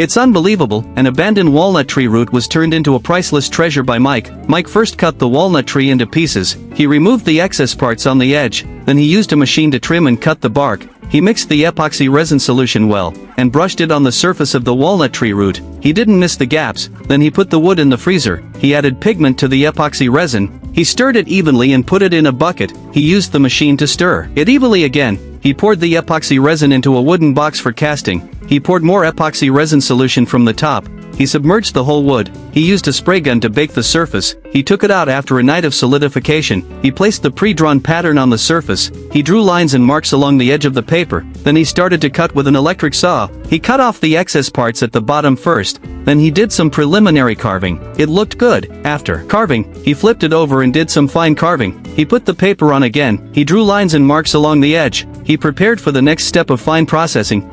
It's unbelievable, an abandoned walnut tree root was turned into a priceless treasure by Mike. Mike first cut the walnut tree into pieces. He removed the excess parts on the edge, then he used a machine to trim and cut the bark. He mixed the epoxy resin solution well, and brushed it on the surface of the walnut tree root. He didn't miss the gaps, then he put the wood in the freezer. He added pigment to the epoxy resin. He stirred it evenly and put it in a bucket. He used the machine to stir it evenly again. He poured the epoxy resin into a wooden box for casting. He poured more epoxy resin solution from the top. He submerged the whole wood. He used a spray gun to bake the surface. He took it out after a night of solidification. He placed the pre-drawn pattern on the surface. He drew lines and marks along the edge of the paper. Then he started to cut with an electric saw. He cut off the excess parts at the bottom first. Then he did some preliminary carving. It looked good. After carving, he flipped it over and did some fine carving. He put the paper on again. He drew lines and marks along the edge. He prepared for the next step of fine processing.